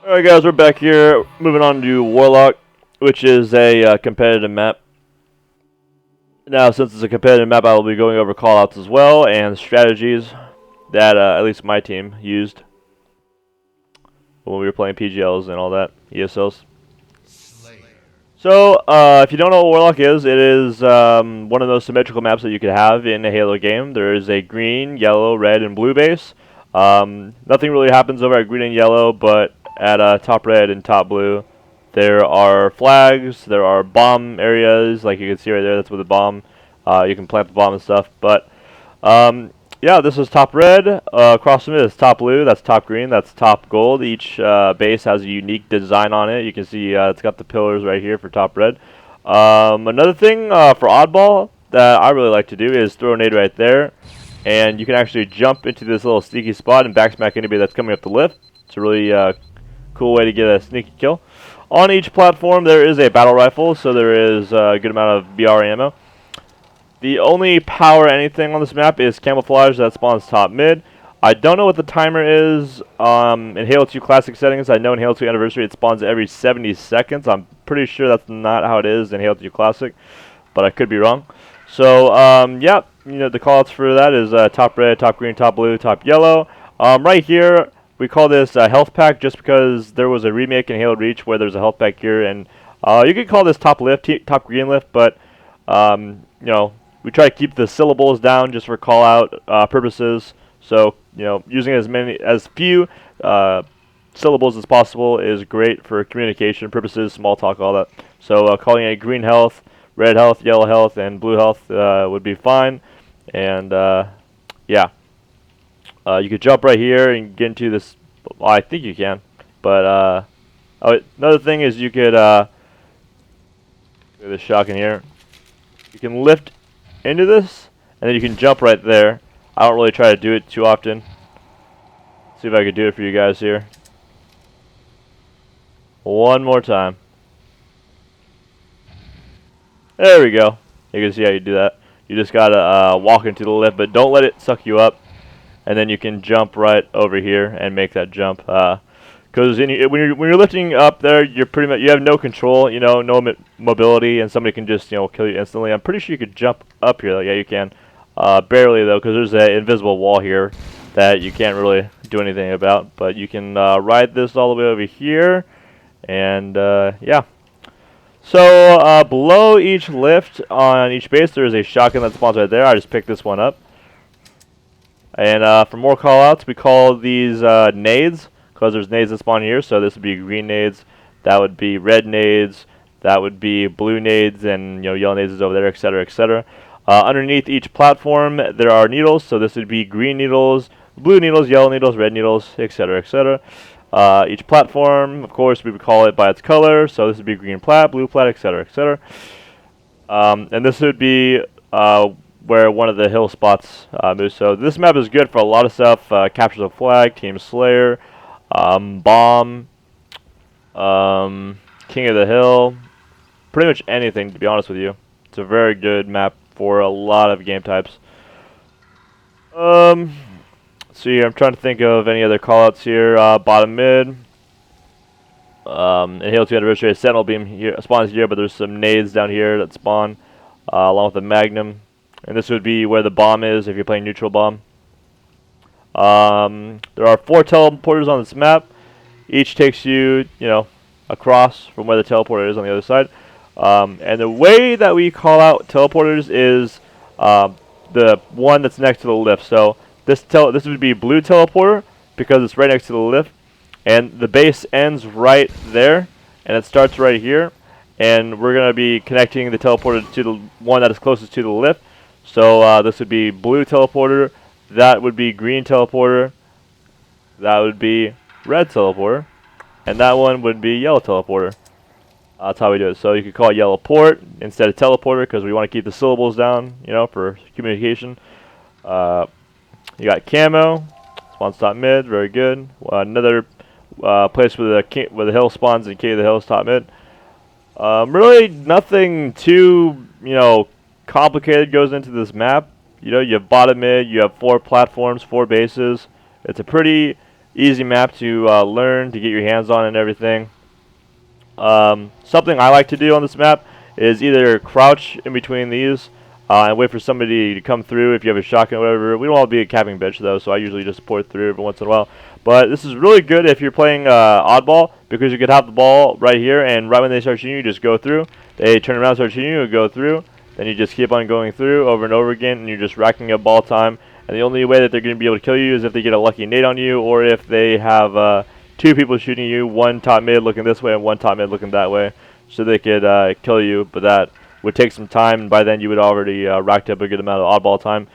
Alright guys, we're back here, moving on to Warlock, which is a competitive map. Now, since it's a competitive map, I will be going over callouts as well, and strategies that at least my team used when we were playing PGLs and all that, ESLs. So, if you don't know what Warlock is, it is one of those symmetrical maps that you could have in a Halo game. There is a green, yellow, red, and blue base. Nothing really happens over at green and yellow, but at top red and top blue, there are flags, there are bomb areas, like you can see right there, that's with the bomb. You can plant the bomb and stuff, but yeah, this is top red. Across from it is top blue, that's top green, that's top gold. Each base has a unique design on it. You can see it's got the pillars right here for top red. Another thing for oddball that I really like to do is throw a nade right there, and you can actually jump into this little sneaky spot and backsmack anybody that's coming up the lift. It's a really cool way to get a sneaky kill. On each platform there is a battle rifle, so there is a good amount of BR ammo. The only power anything on this map is camouflage that spawns top mid. I don't know what the timer is in Halo 2 Classic settings. I know in Halo 2 Anniversary it spawns every 70 seconds. I'm pretty sure that's not how it is in Halo 2 Classic, but I could be wrong. So yeah, you know, the callouts for that is top red, top green, top blue, top yellow. Right here we call this a health pack just because there was a remake in Halo Reach where there's a health pack here, and you could call this top lift, top green lift, but you know, we try to keep the syllables down just for call out purposes. So you know, using as few syllables as possible is great for communication purposes, small talk, all that. So calling it green health, red health, yellow health, and blue health would be fine. And yeah. You could jump right here and get into this. Well, I think you can, but another thing is you could this shotgun here. You can lift into this, and then you can jump right there. I don't really try to do it too often. See if I could do it for you guys here. One more time. There we go. You can see how you do that. You just gotta walk into the lift, but don't let it suck you up. And then you can jump right over here and make that jump. Because when you're lifting up there, you're pretty much, you have no control, you know, no mobility, and somebody can just, you know, kill you instantly. I'm pretty sure you could jump up here. Yeah, you can. Barely though, because there's an invisible wall here that you can't really do anything about. But you can ride this all the way over here, and yeah. So below each lift on each base, there is a shotgun that spawns right there. I just picked this one up. And for more callouts, we call these nades, because there's nades that spawn here. So this would be green nades, that would be red nades, that would be blue nades, and you know, yellow nades is over there, etc., etc. Underneath each platform, there are needles. So this would be green needles, blue needles, yellow needles, red needles, etc., etc. Each platform, of course, we would call it by its color. So this would be green plat, blue plat, etc., etc. And this would be where one of the hill spots moves. So this map is good for a lot of stuff. Captures a flag, Team Slayer, bomb, King of the Hill, pretty much anything, to be honest with you. It's a very good map for a lot of game types. See, I'm trying to think of any other callouts here. Bottom mid. In Halo 2 Anniversary, a Sentinel Beam here spawns here, but there's some nades down here that spawn along with the Magnum. And this would be where the bomb is if you're playing neutral bomb. There are 4 teleporters on this map. Each takes you, you know, across from where the teleporter is on the other side. And the way that we call out teleporters is the one that's next to the lift. So this would be blue teleporter because it's right next to the lift. And the base ends right there, and it starts right here. And we're going to be connecting the teleporter to the one that is closest to the lift. So this would be blue teleporter, that would be green teleporter, that would be red teleporter, and that one would be yellow teleporter. That's how we do it. So you could call it yellow port instead of teleporter because we want to keep the syllables down, you know, for communication. You got camo, spawns top mid, very good. Another place where the hill spawns and King of the Hill is top mid. Really nothing too, you know, complicated goes into this map. You know, you have bottom mid, you have 4 platforms, 4 bases. It's a pretty Easy map to learn, to get your hands on and everything. Something I like to do on this map is either crouch in between these and wait for somebody to come through if you have a shotgun or whatever. We don't want to be a capping bitch though, so I usually just port through every once in a while. But this is really good if you're playing oddball, because you could have the ball right here, and right when they start shooting you, just go through. They turn around, start shooting you, and go through. Then you just keep on going through over and over again, and you're just racking up ball time. And the only way that they're going to be able to kill you is if they get a lucky nade on you, or if they have two people shooting you, one top mid looking this way and one top mid looking that way, so they could kill you. But that would take some time, and by then you would already racked up a good amount of oddball time.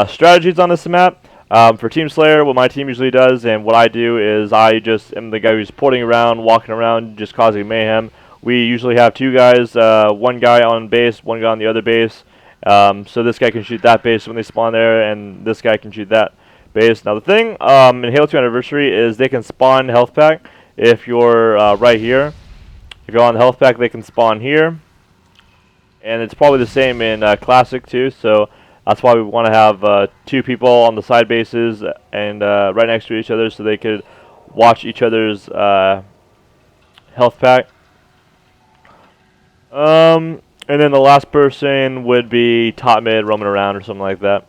Strategies on this map. For Team Slayer, what my team usually does and what I do is I just am the guy who's porting around, walking around, just causing mayhem. We usually have two guys, one guy on base, one guy on the other base. So this guy can shoot that base when they spawn there, and this guy can shoot that base. Now the thing in Halo 2 Anniversary is they can spawn health pack if you're right here. If you're on the health pack, they can spawn here. And it's probably the same in Classic too, so that's why we want to have two people on the side bases and right next to each other so they could watch each other's health pack. And then the last person would be top mid roaming around or something like that.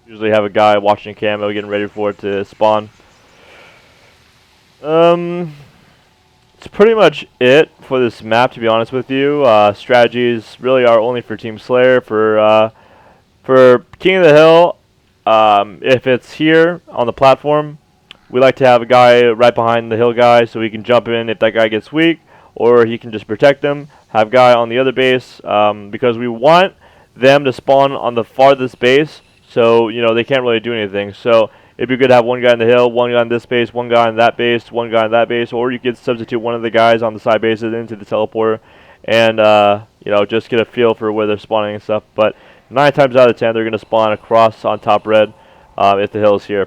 Usually have a guy watching camo, getting ready for it to spawn. It's pretty much it for this map, to be honest with you. Strategies really are only for Team Slayer. For King of the Hill, if it's here on the platform, we like to have a guy right behind the hill guy so he can jump in if that guy gets weak, or he can just protect them. Have guy on the other base, because we want them to spawn on the farthest base, so you know they can't really do anything. So it'd be good to have one guy in the hill, one guy on this base, one guy on that base, one guy on that base, or you could substitute one of the guys on the side bases into the teleporter, and you know, just get a feel for where they're spawning and stuff. But 9 times out of 10, they're going to spawn across on top red if the hill's here.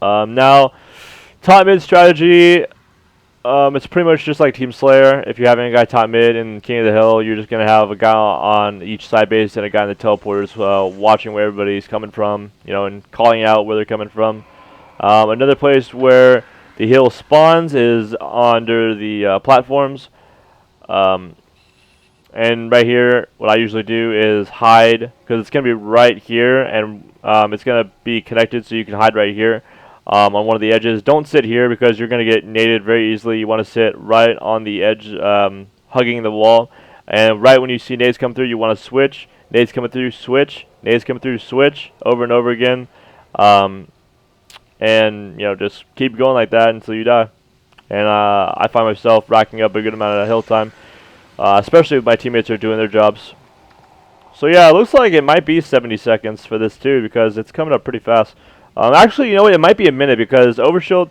Now, top mid strategy. It's pretty much just like Team Slayer. If you're having a guy top mid in King of the Hill, you're just going to have a guy on each side base and a guy in the teleporters watching where everybody's coming from, you know, and calling out where they're coming from. Another place where the hill spawns is under the platforms. And right here, what I usually do is hide, because it's going to be right here, and it's going to be connected so you can hide right here. On one of the edges. Don't sit here because you're going to get naded very easily. You want to sit right on the edge, hugging the wall. And right when you see nades come through, you want to switch. Nades coming through, switch. Nades coming through, switch. Over and over again. And, you know, just keep going like that until you die. And I find myself racking up a good amount of hill time, especially if my teammates are doing their jobs. So yeah, it looks like it might be 70 seconds for this too, because it's coming up pretty fast. Actually, you know what? It might be a minute, because Overshield,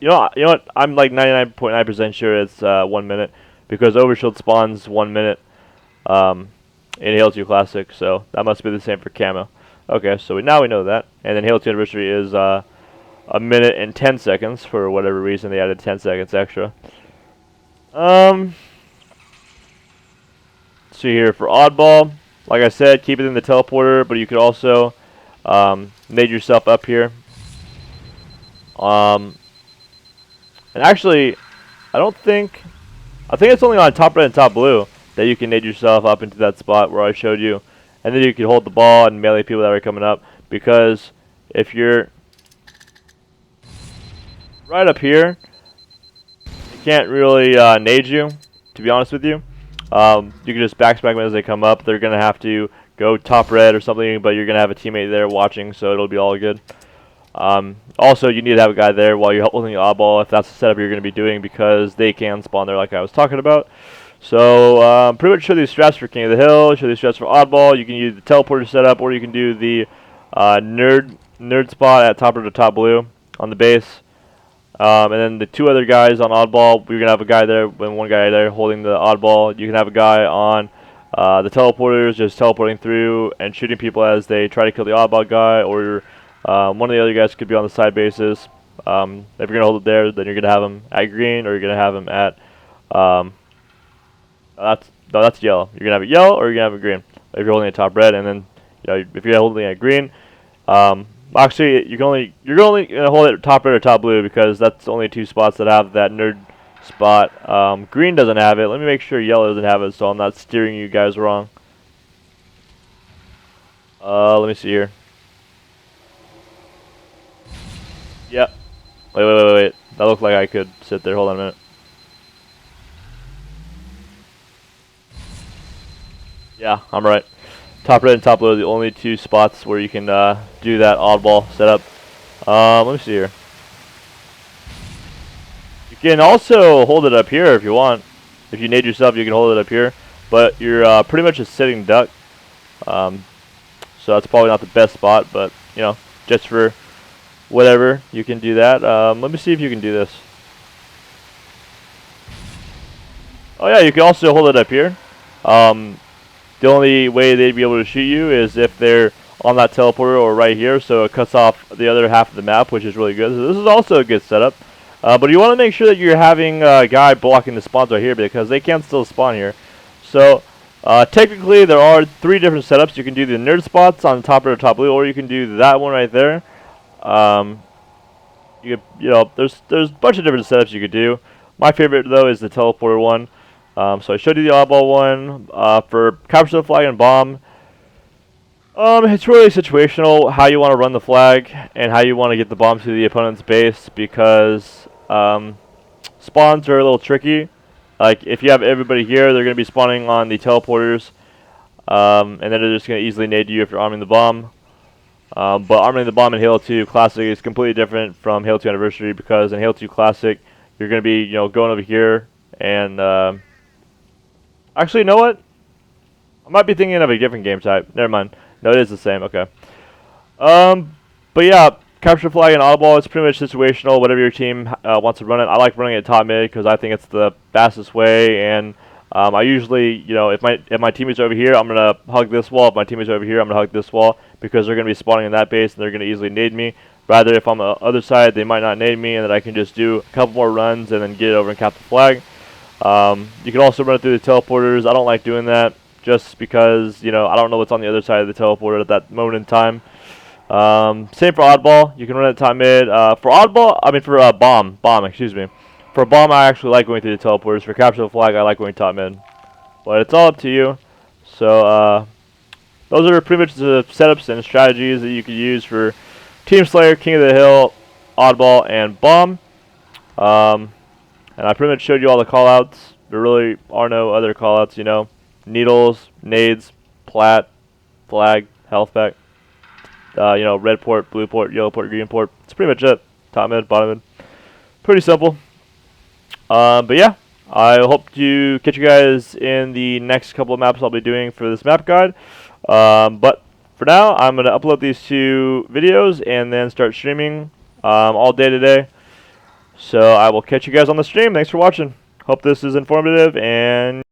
you know what? I'm like 99.9% sure it's 1 minute, because Overshield spawns 1 minute in Halo 2 Classic, so that must be the same for Camo. Okay, so now we know that. And then Halo 2 Anniversary is 1 minute and 10 seconds for whatever reason they added 10 seconds extra. See here for Oddball, like I said, keep it in the teleporter, but you could also nade yourself up here. And actually, I think it's only on top red and top blue that you can nade yourself up into that spot where I showed you. And then you can hold the ball and melee people that are coming up, because if you're right up here, they can't really nade you, to be honest with you. You can just backspam them as they come up. They're going to have to go top red or something, but you're going to have a teammate there watching, so it'll be all good. Also, you need to have a guy there while you're holding the oddball if that's the setup you're going to be doing, because they can spawn there like I was talking about. So, pretty much show these strats for King of the Hill, show these strats for oddball. You can use the teleporter setup, or you can do the nerd spot at top red or top blue on the base. And then the two other guys on oddball, you're going to have a guy there and one guy there holding the oddball. You can have a guy on the teleporters just teleporting through and shooting people as they try to kill the oddball guy, or one of the other guys could be on the side bases. If you're going to hold it there, then you're going to have him at green, or you're going to have him at that's yellow. You're going to have it yellow, or you're going to have it green if you're holding it top red. And then, you know, if you're holding it at green, Actually, you're only gonna hold it top red or top blue because that's only two spots that have that nerd spot. Green doesn't have it. Let me make sure yellow doesn't have it, so I'm not steering you guys wrong. Let me see here. Yep. Wait. That looked like I could sit there. Hold on a minute. Yeah, I'm right. Top red and top blue are the only two spots where you can do that oddball setup. Let me see here. You can also hold it up here if you want. If you nade yourself, you can hold it up here. But you're pretty much a sitting duck. So that's probably not the best spot, but, you know, just for whatever, you can do that. Let me see if you can do this. Oh yeah, you can also hold it up here. The only way they'd be able to shoot you is if they're on that teleporter or right here, so it cuts off the other half of the map, which is really good. So this is also a good setup. But you want to make sure that you're having a guy blocking the spawns right here because they can still spawn here. So technically there are 3 different setups. You can do the nerd spots on top or top blue, or you can do that one right there. You know, there's a bunch of different setups you could do. My favorite though is the teleporter one. So I showed you the oddball one for capture the flag and bomb. It's really situational how you want to run the flag and how you want to get the bomb to the opponent's base because spawns are a little tricky. Like if you have everybody here, they're going to be spawning on the teleporters, and then they're just going to easily nade you if you're arming the bomb. But arming the bomb in Halo 2 Classic is completely different from Halo 2 Anniversary because in Halo 2 Classic, you're going to be going over here and actually, you know what? I might be thinking of a different game type. Never mind. No, it is the same. Okay. But yeah, capture flag and audible. It's pretty much situational. Whatever your team wants to run it. I like running it top mid because I think it's the fastest way. And I usually, if my teammate's over here, I'm gonna hug this wall. If my teammate's over here, I'm gonna hug this wall because they're gonna be spawning in that base and they're gonna easily nade me. Rather, if I'm on the other side, they might not nade me, and then I can just do a couple more runs and then get it over and cap the flag. You can also run it through the teleporters. I don't like doing that just because, I don't know what's on the other side of the teleporter at that moment in time. Same for oddball. You can run it top mid. For bomb, excuse me. For bomb, I actually like going through the teleporters. For capture the flag, I like going top mid. But it's all up to you. So, those are pretty much the setups and strategies that you could use for Team Slayer, King of the Hill, oddball, and bomb. And I pretty much showed you all the callouts. There really are no other callouts, Needles, nades, plat, flag, health pack. Red port, blue port, yellow port, green port. It's pretty much it. Top mid, bottom mid. Pretty simple. But yeah, I hope to catch you guys in the next couple of maps I'll be doing for this map guide. But for now, I'm going to upload these 2 videos and then start streaming all day today. So I will catch you guys on the stream. Thanks for watching. Hope this is informative and